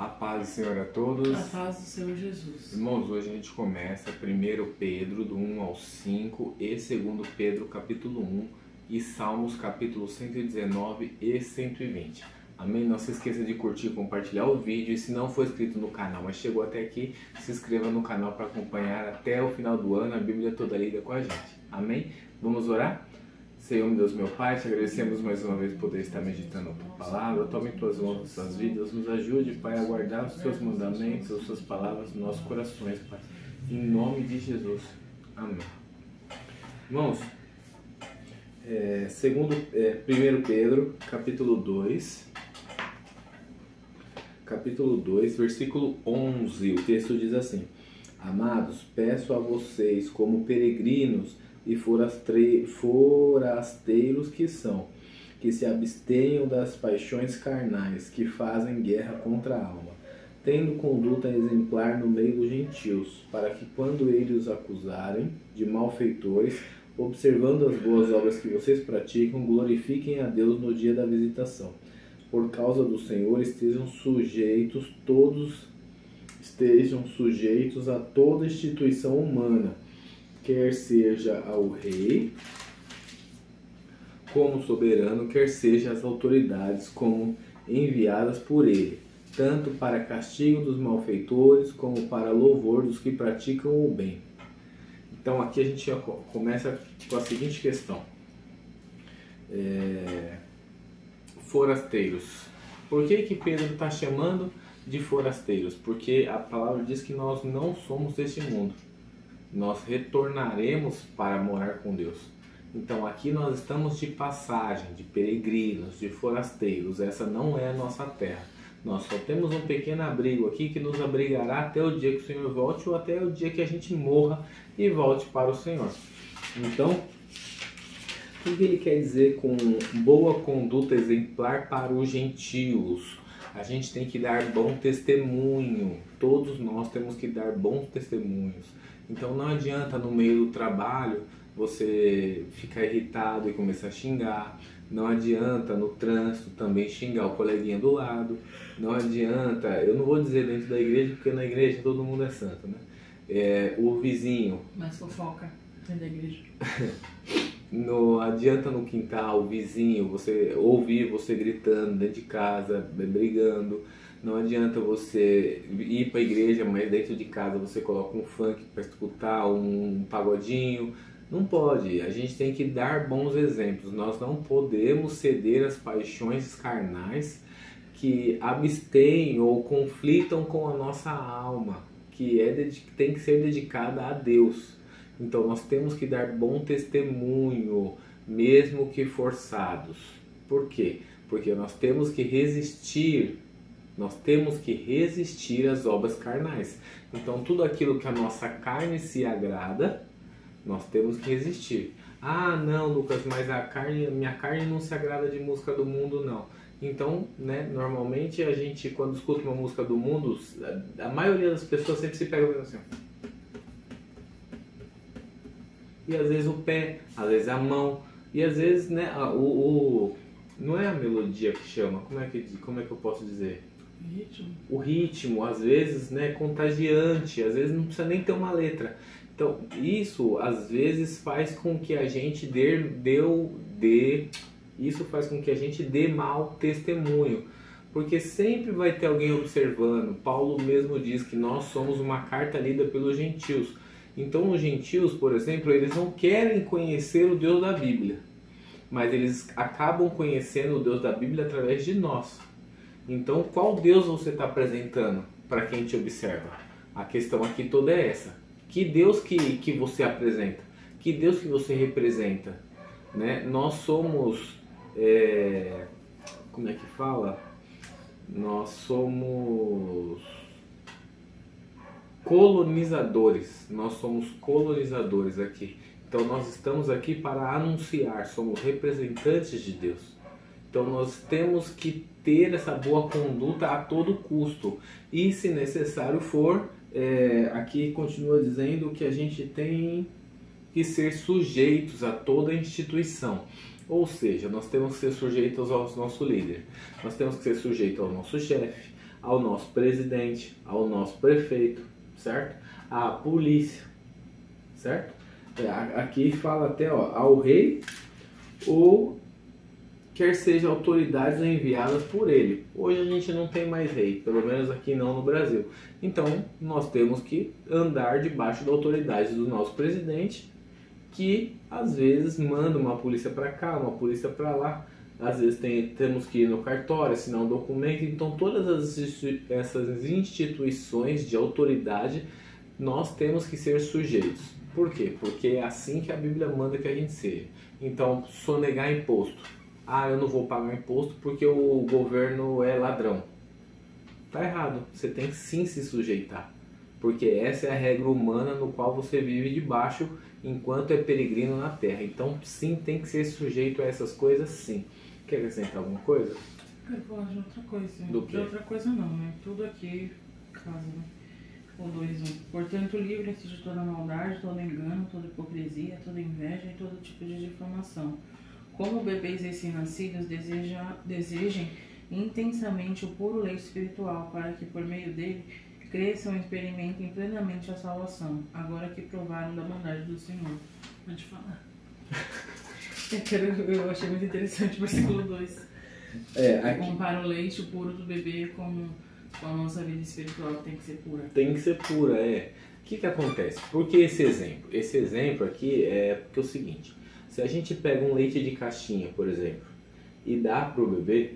A paz do Senhor a todos. A paz do Senhor Jesus. Irmãos, hoje a gente começa 1 Pedro, do 1 ao 5, e 2 Pedro, capítulo 1, e Salmos, capítulo 119 e 120. Amém? Não se esqueça de curtir e compartilhar o vídeo. E se não for inscrito no canal, mas chegou até aqui, se inscreva no canal para acompanhar até o final do ano a Bíblia toda lida com a gente. Amém? Vamos orar? Senhor, meu Deus, meu Pai, te agradecemos mais uma vez por poder estar meditando a tua palavra. Tome tuas mãos nas nossas vidas, nos ajude, Pai, a guardar os teus mandamentos, as suas palavras nos nossos corações, Pai. Em nome de Jesus. Amém. Irmãos, 1 Pedro, capítulo 2, versículo 11, o texto diz assim: Amados, peço a vocês, como peregrinos e forasteiros que são, que se abstenham das paixões carnais que fazem guerra contra a alma, tendo conduta exemplar no meio dos gentios, para que quando eles os acusarem de malfeitores, observando as boas obras que vocês praticam, glorifiquem a Deus no dia da visitação. Por causa do Senhor estejam sujeitos a toda instituição humana, quer seja ao rei como soberano, quer seja às autoridades como enviadas por ele, tanto para castigo dos malfeitores como para louvor dos que praticam o bem. Então aqui a gente já começa com a seguinte questão: forasteiros. Por que Pedro está chamando de forasteiros? Porque a palavra diz que nós não somos deste mundo. Nós retornaremos para morar com Deus. Então aqui nós estamos de passagem, de peregrinos, de forasteiros. Essa não é a nossa terra. Nós só temos um pequeno abrigo aqui que nos abrigará até o dia que o Senhor volte ou até o dia que a gente morra e volte para o Senhor. Então, o que ele quer dizer com boa conduta exemplar para os gentios? A gente tem que dar bom testemunho. Todos nós temos que dar bons testemunhos. Então não adianta no meio do trabalho você ficar irritado e começar a xingar. Não adianta no trânsito também xingar o coleguinha do lado. Não adianta, eu não vou dizer dentro da igreja, porque na igreja todo mundo é santo, né? O vizinho. Mas fofoca dentro da igreja. Não adianta no quintal, o vizinho, você ouvir você gritando dentro de casa, brigando. Não adianta você ir para a igreja, mas dentro de casa você coloca um funk para escutar, um pagodinho. Não pode. A gente tem que dar bons exemplos. Nós não podemos ceder às paixões carnais que abstêm ou conflitam com a nossa alma, que tem que ser dedicada a Deus. Então nós temos que dar bom testemunho, mesmo que forçados. Por quê? Porque nós temos que resistir. Nós temos que resistir às obras carnais. Então tudo aquilo que a nossa carne se agrada, nós temos que resistir. Ah, não, Lucas, mas minha carne não se agrada de música do mundo, não. Então, né, normalmente a gente, quando escuta uma música do mundo, a maioria das pessoas sempre se pega assim. E às vezes o pé, às vezes a mão, e às vezes, né, não é a melodia que chama, como é que eu posso dizer? O ritmo, às vezes, né, contagiante, às vezes não precisa nem ter uma letra. Então, isso às vezes faz com que a gente dê mau testemunho, porque sempre vai ter alguém observando. Paulo mesmo diz que nós somos uma carta lida pelos gentios. Então, os gentios, por exemplo, eles não querem conhecer o Deus da Bíblia, mas eles acabam conhecendo o Deus da Bíblia através de nós. Então, qual Deus você está apresentando para quem te observa? A questão aqui toda é essa. Que Deus que você apresenta? Que Deus que você representa? Né? Nós somos... como é que fala? Nós somos colonizadores. Nós somos colonizadores aqui. Então, nós estamos aqui para anunciar. Somos representantes de Deus. Então nós temos que ter essa boa conduta a todo custo. E se necessário for, aqui continua dizendo que a gente tem que ser sujeitos a toda instituição. Ou seja, nós temos que ser sujeitos ao nosso líder. Nós temos que ser sujeitos ao nosso chefe, ao nosso presidente, ao nosso prefeito, certo? À polícia, certo? Aqui fala até, ó, ao rei ou quer seja autoridades enviadas por ele. Hoje a gente não tem mais rei, pelo menos aqui não no Brasil. Então nós temos que andar debaixo da autoridade do nosso presidente, que às vezes manda uma polícia para cá, uma polícia para lá. Às vezes temos que ir no cartório, assinar um documento. Então todas essas instituições de autoridade nós temos que ser sujeitos. Por quê? Porque é assim que a Bíblia manda que a gente seja. Então, sonegar imposto. Ah, eu não vou pagar imposto porque o governo é ladrão. Tá errado. Você tem que sim se sujeitar. Porque essa é a regra humana no qual você vive debaixo enquanto é peregrino na terra. Então, sim, tem que ser sujeito a essas coisas, sim. Quer acrescentar alguma coisa? Quero falar de outra coisa. Do quê? De outra coisa não, né? Tudo aqui casa, né? O 2:1. Portanto, livre-se de toda maldade, todo engano, toda hipocrisia, toda inveja e todo tipo de difamação. Como bebês recém-nascidos, desejem intensamente o puro leite espiritual, para que por meio dele cresçam e experimentem plenamente a salvação, agora que provaram da bondade do Senhor. Pode falar. Eu achei muito interessante o versículo 2. Aqui Compara o leite puro do bebê com a nossa vida espiritual, que tem que ser pura. tem que ser pura, O que acontece? Por que esse exemplo? Esse exemplo aqui é porque é o seguinte: se a gente pega um leite de caixinha, por exemplo, e dá para o bebê,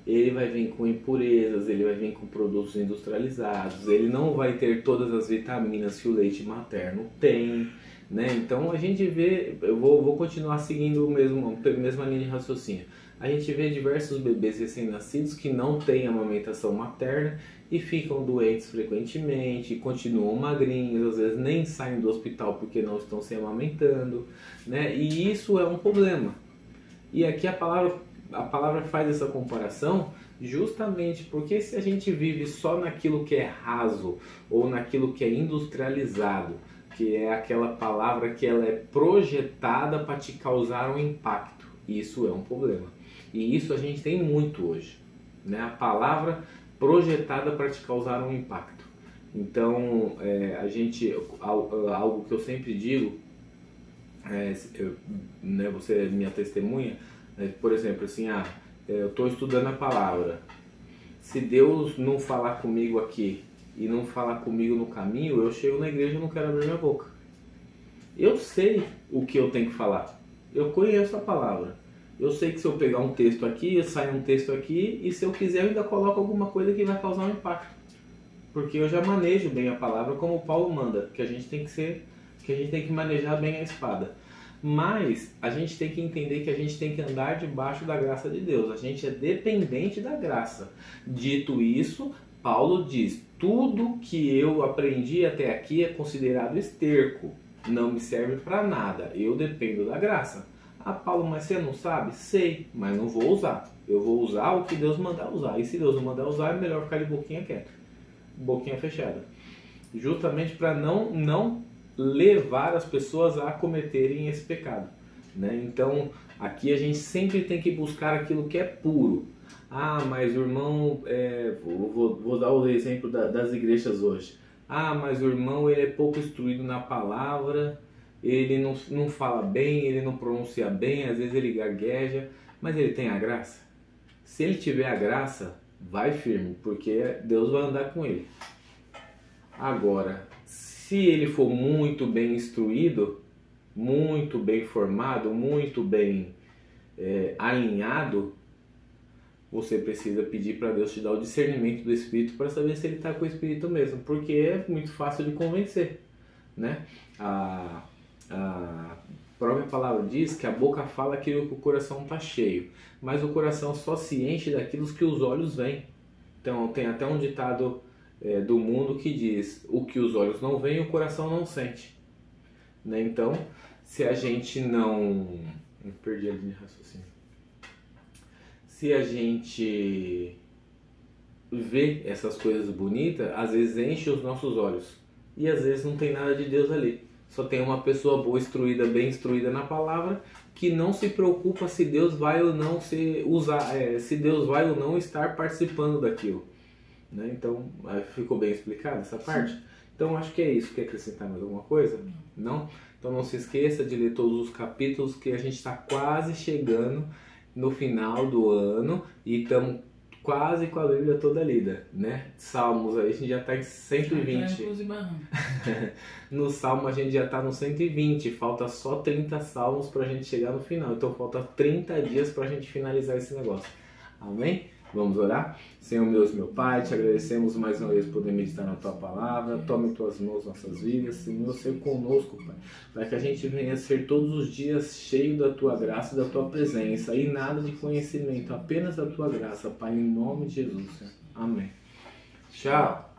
ele vai vir com impurezas, ele vai vir com produtos industrializados, ele não vai ter todas as vitaminas que o leite materno tem, né? Então a gente vê, eu vou continuar seguindo a mesma linha de raciocínio. A gente vê diversos bebês recém-nascidos que não têm amamentação materna e ficam doentes frequentemente, continuam magrinhos, às vezes nem saem do hospital porque não estão se amamentando, né? E isso é um problema. E aqui a palavra faz essa comparação justamente porque se a gente vive só naquilo que é raso ou naquilo que é industrializado, que é aquela palavra que ela é projetada para te causar um impacto, isso é um problema. E isso a gente tem muito hoje, né? A palavra projetada para te causar um impacto. Então, algo que eu sempre digo, né, você é minha testemunha, por exemplo, assim, eu estou estudando a palavra. Se Deus não falar comigo aqui e não falar comigo no caminho, eu chego na igreja e não quero abrir minha boca. Eu sei o que eu tenho que falar. Eu conheço a palavra. Eu sei que se eu pegar um texto aqui, sai um texto aqui, e se eu quiser eu ainda coloco alguma coisa que vai causar um impacto. Porque eu já manejo bem a palavra como Paulo manda, que a gente tem que manejar bem a espada. Mas a gente tem que entender que a gente tem que andar debaixo da graça de Deus. A gente é dependente da graça. Dito isso, Paulo diz: tudo que eu aprendi até aqui é considerado esterco. Não me serve para nada. Eu dependo da graça. Ah, Paulo, mas você não sabe? Sei, mas não vou usar. Eu vou usar o que Deus mandar usar. E se Deus não mandar usar, é melhor ficar de boquinha quieta, boquinha fechada. Justamente para não levar as pessoas a cometerem esse pecado, né? Então, aqui a gente sempre tem que buscar aquilo que é puro. Ah, mas o irmão, vou dar o exemplo das igrejas hoje. Ah, mas o irmão ele é pouco instruído na palavra, ele não fala bem, ele não pronuncia bem, às vezes ele gagueja, mas ele tem a graça. Se ele tiver a graça, vai firme, porque Deus vai andar com ele. Agora, se ele for muito bem instruído, muito bem formado, muito bem alinhado, você precisa pedir para Deus te dar o discernimento do Espírito para saber se ele está com o Espírito mesmo, porque é muito fácil de convencer, né? A própria palavra diz que a boca fala aquilo que o coração está cheio, mas o coração só se enche daquilo que os olhos veem. Então tem até um ditado do mundo que diz: o que os olhos não veem, o coração não sente, né? Então, se a gente não... perdi a linha de raciocínio. Se a gente vê essas coisas bonitas, às vezes enche os nossos olhos e às vezes não tem nada de Deus ali. Só tem uma pessoa boa instruída, bem instruída na palavra, que não se preocupa se Deus vai ou não se Deus vai ou não estar participando daquilo. né? Então, ficou bem explicado essa parte? Então, acho que é isso. Quer acrescentar mais alguma coisa? Não? Então, não se esqueça de ler todos os capítulos, que a gente está quase chegando no final do ano e estamos quase com a Bíblia toda lida, né? Salmos, aí a gente já está em 120. No Salmo a gente já está no 120, falta só 30 salmos para a gente chegar no final. Então falta 30 dias para a gente finalizar esse negócio. Amém? Vamos orar? Senhor Deus, meu Pai, te agradecemos mais uma vez por poder meditar na Tua Palavra. Tome em Tuas mãos nossas vidas, Senhor, ser conosco, Pai, para que a gente venha ser todos os dias cheio da Tua graça e da Tua presença, e nada de conhecimento, apenas da Tua graça, Pai, em nome de Jesus. Amém. Tchau.